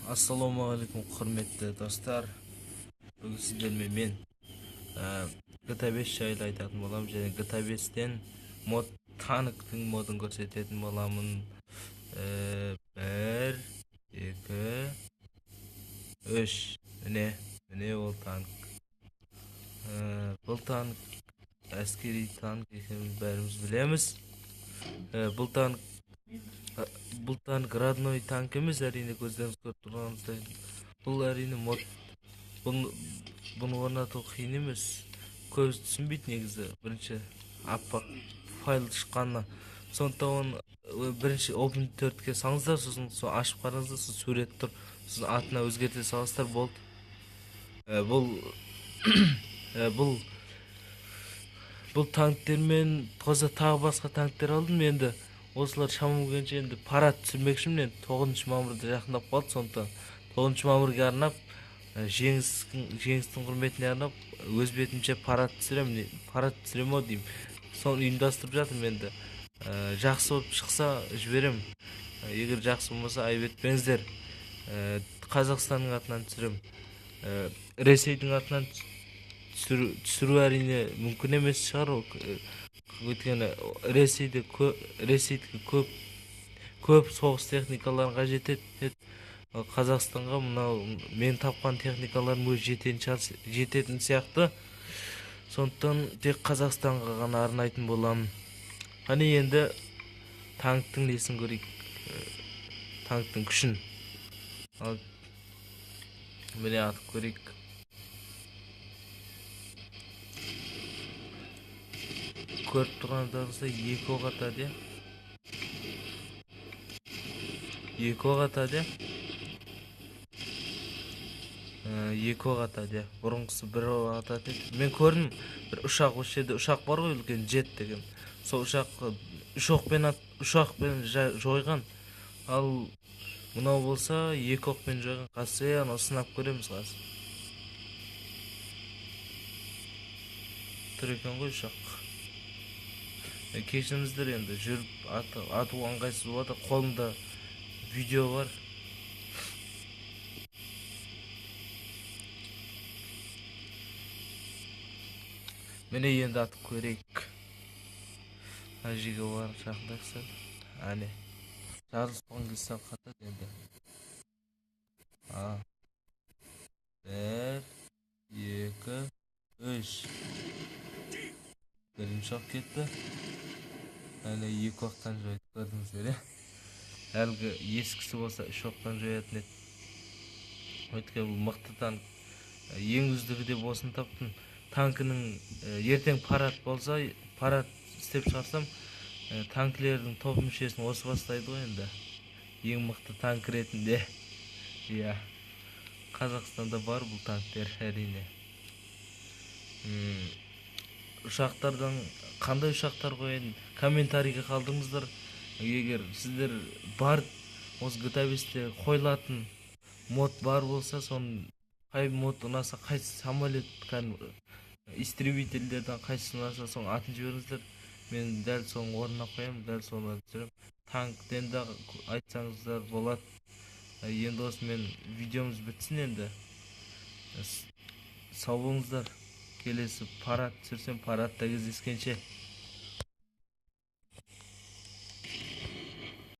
Ассалаумағалейкум, құрметті достар. Бүгін сіздермен мен GTA 5 жайлы айтатын боламын, және GTA 5-тен танктың модын көрсететін боламын. Бір, екі, үш. Міне ол танк. Бұл танк әскери танк екенін бәріміз білеміз. Бұл танк родной танк емес, әрине көздеріңіз көріп тұрғаныңыздай. Бұл әрине мод. Бұны орнату қиын емес. Көз түсінбейді негізі. Бірінші аппақ файл шыққанына. Сондықтан оны бірінші Open 4-ке салыңыздар, сосын ашып қараңыздар, сосын сурет тұр. Сосын атына өзгерте саласыздар, болды. Бұл танктермен қоса тағы басқа танктер алдым. Енді осылар шамам келгенше енді парад түсірмекшімін. Енді 9 мамырда жақындап қалды. Сондықтан 9 мамырға арнап, жеңістің құрметіне арнап, өз бетімше парад түсіремін. Парад түсірем ау деймін. Соны ұйымдастырып жатырмын енді. Жақсы болып шықса жіберем. Егер жақсы болмаса айып етпеңіздер. Қазақстанның атынан түсірем. Ресейдің атынан түсіру әрине мүмкін емес шығар. Өйткені Ресейдегі көп соғыс техникаларын қажет етеді. Қазақстанға мынау мен тапқан техникаларым өзі жететін сияқты. Сондықтан тек Қазақстанға ғана арнайтын боламын. Қане енді танктың несін көрейік. Танктың күшін. Міне атып көрейік. Көріп тұрғандарыңызда екі оқ атады. Екі оқ атады. Бұрынғысы бір оқ атады. Мен көрдім, бір ұшақ осы жерде, ұшақ бар ғой, үлкен жет деген. Сол ұшақпен жойған. Ал мынау болса екі оқпен жойған. Қазір анау сынап көреміз қазір. Тұр екен ғой ұшақ. Кешіріңіздер, енді жүріп ату ыңғайсыз болады. Қолымда видео бар. Міне енді атып көрейік. Ажиге бар жақындақсыз. Әне жарылыс болған кезде қатады енді. Бір, екі, үш. Бірінші оқ кетті. Әне екі оқтан жойды, көрдіңіздер. Әлгі ескісі болса үш оқтан жоятын еді. Өйткені бұл мықты танк. Ең үздігі деп осыны таптым. Танкінің ертең парад болса, парад істеп шығарсам, танкілердің топ мүшесін осы бастайды ғой енді. Ең мықты танк ретінде. Қазақстанда бар бұл танктер әрине. Ұшақтардан қандай ұшақтар қояйын, комментарийге қалдыңыздар. Егер сіздер бар, осы GTA 5-те қойылатын мод бар болса, соның қай мод ұнаса, қайсы самолет, истребительдерден қайсы ұнаса, соның атын жіберіңіздер. Мен дәл соның орнына қоямын, дәл соны түсірем. Танктен де айтсаңыздар болады. Енді осымен видеомыз бітсін енді. Сау болыңыздар. Келесі парад түсірсем, парадта кездескенше.